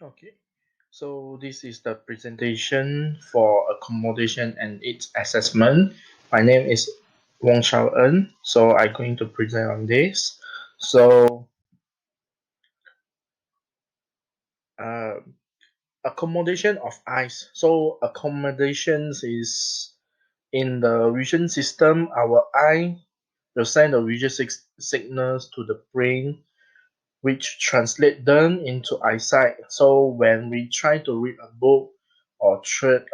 Okay, so this is the presentation for accommodation and its assessment. My name is Wong Shao En, so I'm going to present on this. So, uh, accommodation of eyes. So, accommodations is in the vision system. Our eye will send the visual signals to the brain, which translate them into eyesight. So, when we try to read a book or thread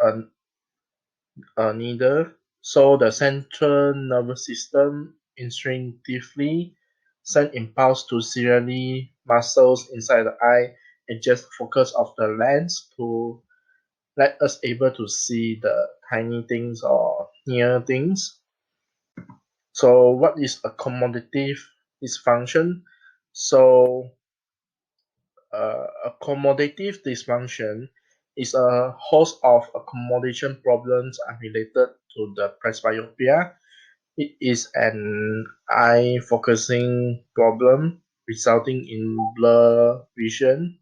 a needle, so the central nervous system instinctively send impulse to ciliary muscles inside the eye, adjust focus of the lens to let us able to see the tiny things or near things. So what is accommodative dysfunction? So accommodative dysfunction is a host of accommodation problems unrelated to the presbyopia. It is an eye focusing problem resulting in blur vision,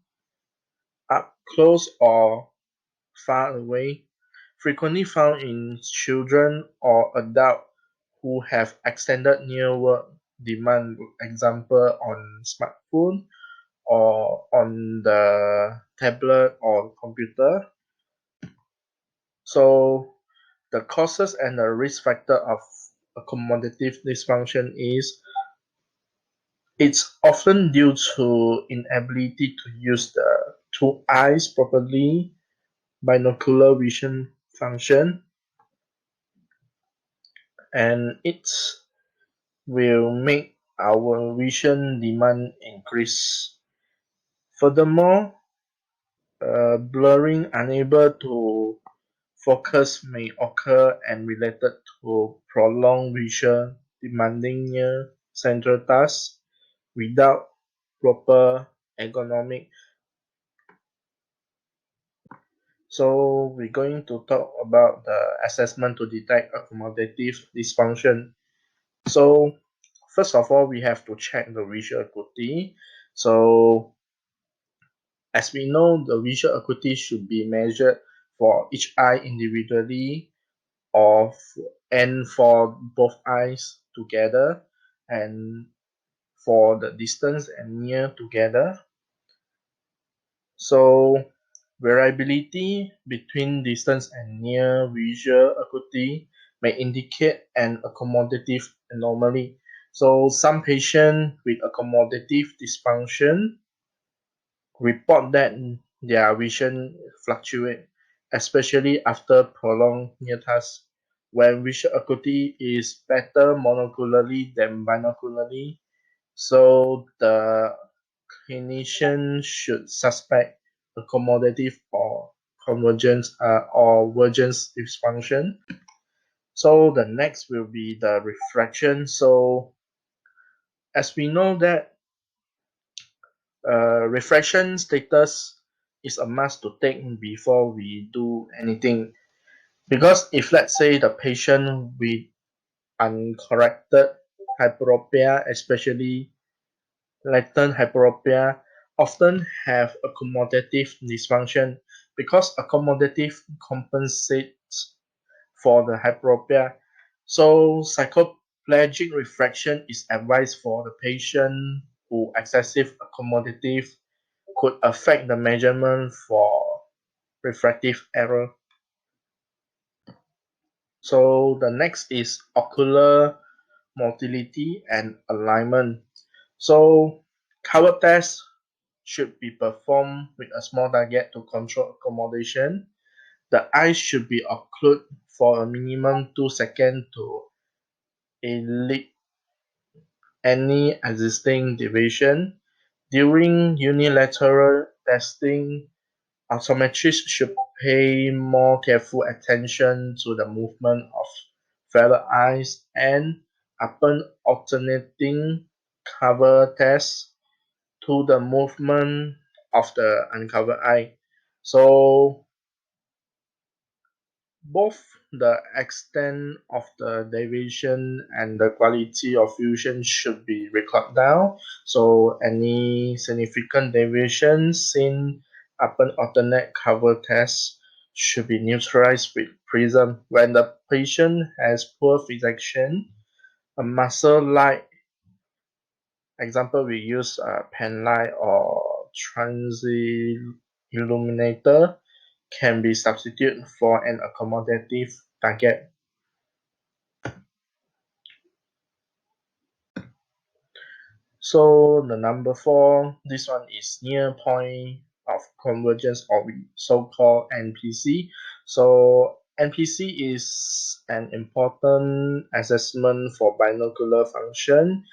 up close or far away, frequently found in children or adults who have extended near work demand, example on smartphone or on the tablet or computer. So the causes and the risk factor of accommodative dysfunction is it's often due to inability to use the two eyes properly, binocular vision function, and it will make our vision demand increase. Furthermore, blurring, unable to focus may occur and related to prolonged vision demanding near central tasks without proper ergonomic. So we're going to talk about the assessment to detect accommodative dysfunction. So first of all, we have to check the visual acuity. So as we know, the visual acuity should be measured for each eye individually or and for both eyes together and for the distance and near together. So variability between distance and near visual acuity may indicate an accommodative anomaly. So some patients with accommodative dysfunction report that their vision fluctuate, especially after prolonged near task. When visual acuity is better monocularly than binocularly, so the clinician should suspect accommodative or convergence or vergence dysfunction. So the next will be the refraction. So as we know that refraction status is a must to take before we do anything. Because if let's say the patient with uncorrected hyperopia, especially latent hyperopia, often have accommodative dysfunction because accommodative compensates for the hyperopia. So psychoplegic refraction is advised for the patient who excessive accommodative could affect the measurement for refractive error. So the next is ocular motility and alignment. So cover tests should be performed with a small target to control accommodation. The eyes should be occluded for a minimum 2 seconds to elicit any existing deviation. During unilateral testing, optometrists should pay more careful attention to the movement of fellow eyes and upon alternating cover tests to the movement of the uncovered eye. So both the extent of the deviation and the quality of fusion should be recorded down. So any significant deviation seen upon alternate cover tests should be neutralized with prism. When the patient has poor fixation, a muscle light, example we use pen light or transient illuminator, can be substituted for an accommodative target. So the number 4, this one is near point of convergence, or we so-called NPC. So NPC is an important assessment for binocular function.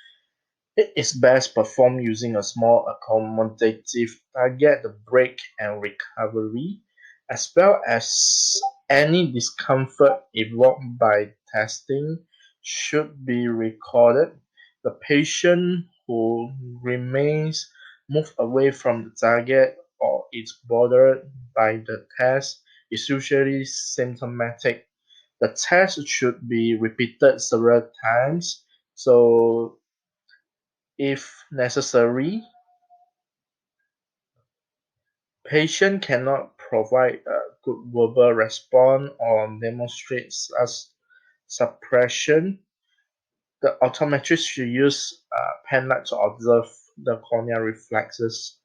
It is best performed using a small accommodative target, the break and recovery, as well as any discomfort evoked by testing should be recorded. The patient who remains moved away from the target or is bothered by the test is usually symptomatic. The test should be repeated several times. So if necessary, patient cannot provide a good verbal response or demonstrate suppression. The optometrist should use pen light to observe the corneal reflexes.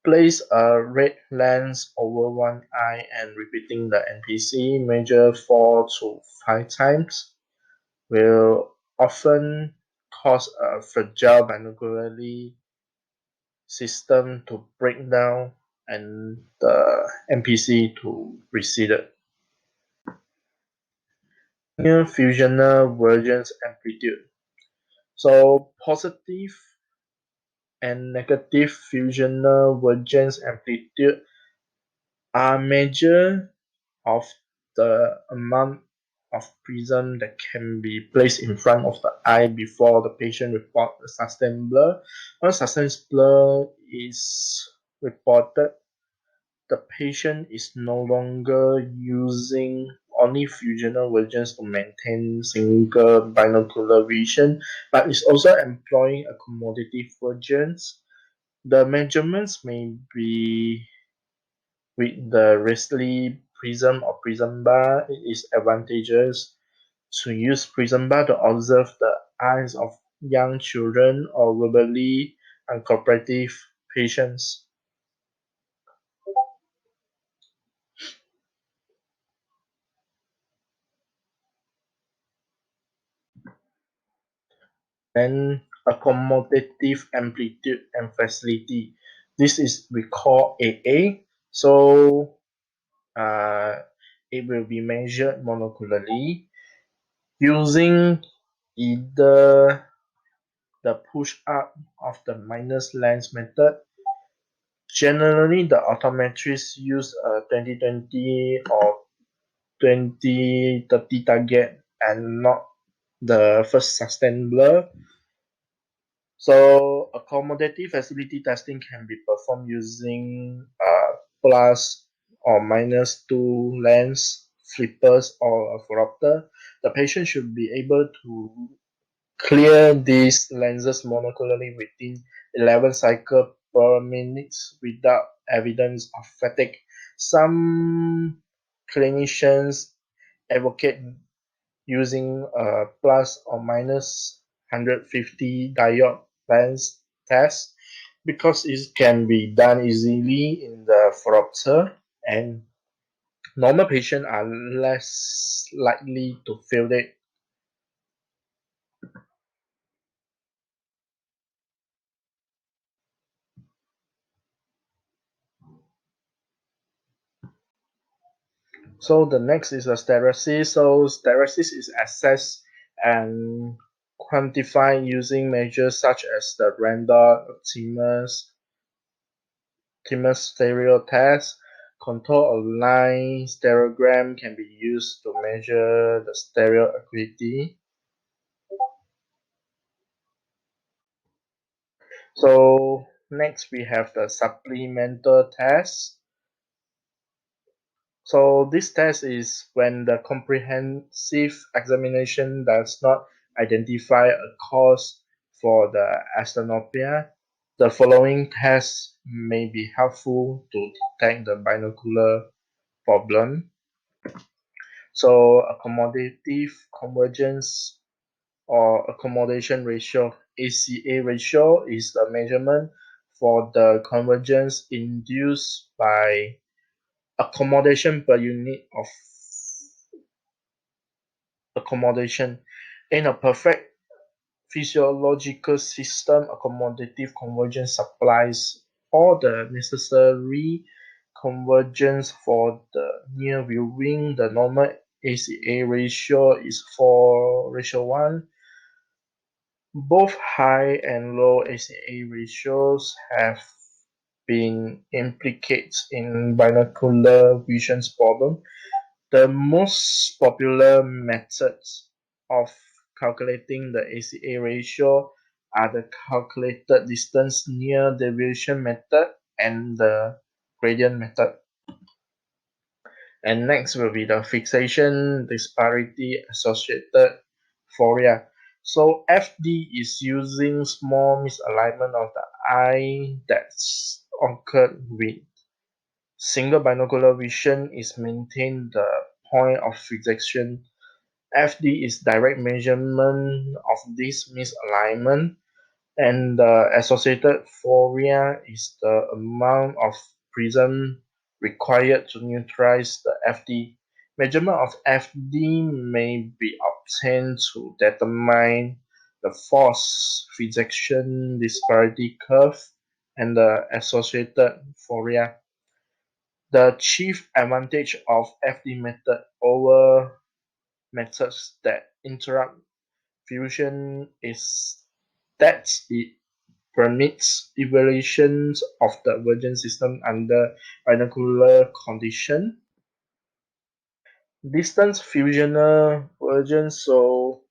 Place a red lens over one eye and repeating the NPC measure 4 to 5 times will often cause a fragile binocularly system to break down and the NPC to recede. Near fusional vergence amplitude. So positive and negative fusional vergence amplitude are measure of the amount of prism that can be placed in front of the eye before the patient report the sustained blur. Once sustained blur is reported, the patient is no longer using only fusional vergence to maintain single binocular vision, but is also employing accommodative vergence. The measurements may be with the Risley prism or prism bar. It is advantageous to use prism bar to observe the eyes of young children or verbally uncooperative patients. Then accommodative amplitude and facility. This is we call AA. So uh, it will be measured monocularly using either the push up of the minus lens method. Generally, the optometrists use a 2020 or 2030 target and not the first sustained blur. So accommodative facility testing can be performed using plus or minus 2 lens flippers or a phoropter. The patient should be able to clear these lenses monocularly within 11 cycles per minute without evidence of fatigue. Some clinicians advocate using a plus or minus 150 diode lens test because it can be done easily in the phoropter and normal patients are less likely to fail it. So the next is a stereosis. So stereosis is assessed and quantified using measures such as the Randall Timus stereo test. Contour line stereogram can be used to measure the stereo acuity. So next we have the supplemental test. So this test is when the comprehensive examination does not identify a cause for the asthenopia. The following tests may be helpful to detect the binocular problem. So accommodative convergence or accommodation ratio, ACA ratio, is the measurement for the convergence induced by accommodation per unit of accommodation. In a perfect physiological system, accommodative convergence supplies all the necessary convergence for the near viewing. The normal ACA ratio is 4:1. Both high and low ACA ratios have been implicated in binocular vision problem. The most popular methods of calculating the ACA ratio are the calculated distance near deviation method and the gradient method. And next will be the fixation disparity associated Fourier. So FD is using small misalignment of the eye that's occurred with single binocular vision is maintained the point of fixation. FD is direct measurement of this misalignment, and the associated Fourier is the amount of prism required to neutralize the FD. Measurement of FD may be obtained to determine the force fixation disparity curve and the associated Fourier. The chief advantage of FD method over methods that interrupt fusion is that it permits evaluations of the vergence system under binocular condition. Distance fusional vergence. So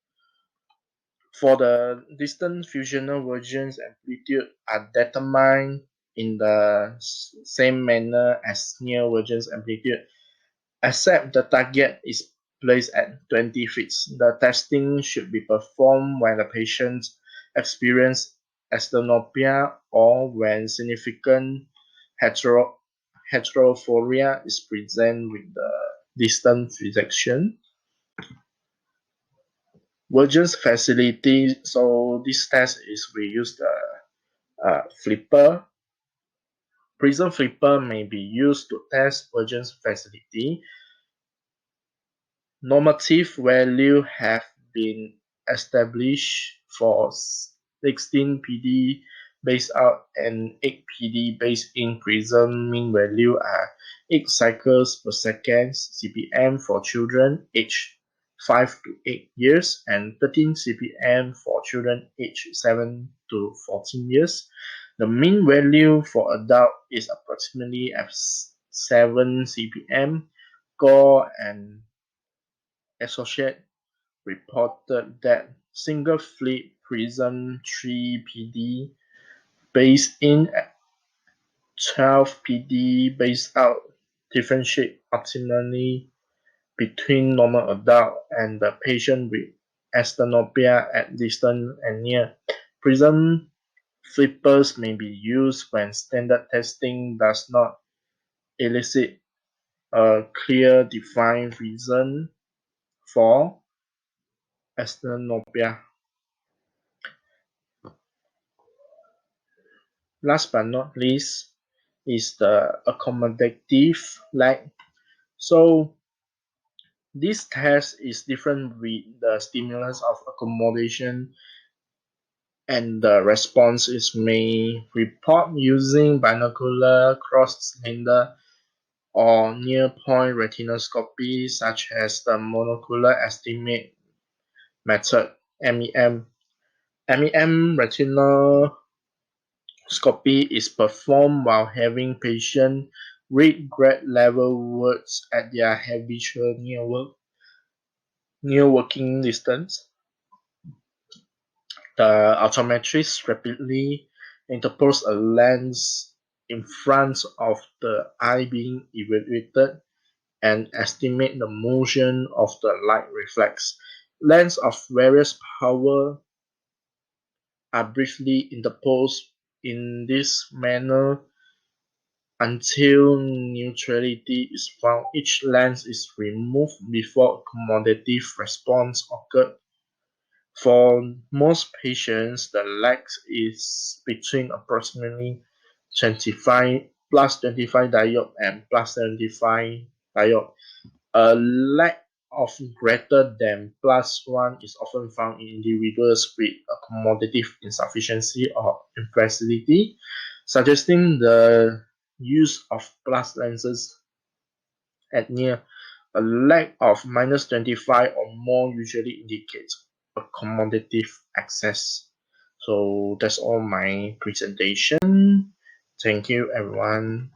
for the distance fusional vergence amplitude are determined in the same manner as near vergence amplitude, except the target is placed at 20 feet. The testing should be performed when the patient experiences asthenopia or when significant heterophoria is present with the distant fixation. Vergence facility. So this test is we use the flipper. Prism flipper may be used to test vergence facility. Normative values have been established for 16 PD based out and 8 PD based in prism. Mean value are 8 cycles per second CPM for children aged 5 to 8 years and 13 CPM for children aged 7 to 14 years. The mean value for adult is approximately at 7 CPM. Gore and Associate reported that single flip prism 3PD based in 12 PD based out differentiate optimally between normal adult and the patient with asthenopia at distant and near. Prism flippers may be used when standard testing does not elicit a clear defined reason for asthenopia. Last but not least is the accommodative lag. So this test is different with the stimulus of accommodation, and the response is may report using binocular cross-cylinder or near-point retinoscopy such as the monocular estimate method MEM. MEM retinal Scopy is performed while having patients read grade level words at their habitual near working distance. The optometrist rapidly interposes a lens in front of the eye being evaluated and estimate the motion of the light reflex. Lens of various power are briefly interposed in this manner until neutrality is found. Each lens is removed before accommodative response occurs. For most patients, the lag is between approximately 25 plus 25 diopter and plus 75 diopter. A lag of greater than plus 1 is often found in individuals with accommodative insufficiency or inflexibility, suggesting the use of plus lenses at near a lag of minus 25 or more usually indicates accommodative access. So that's all my presentation. Thank you, everyone.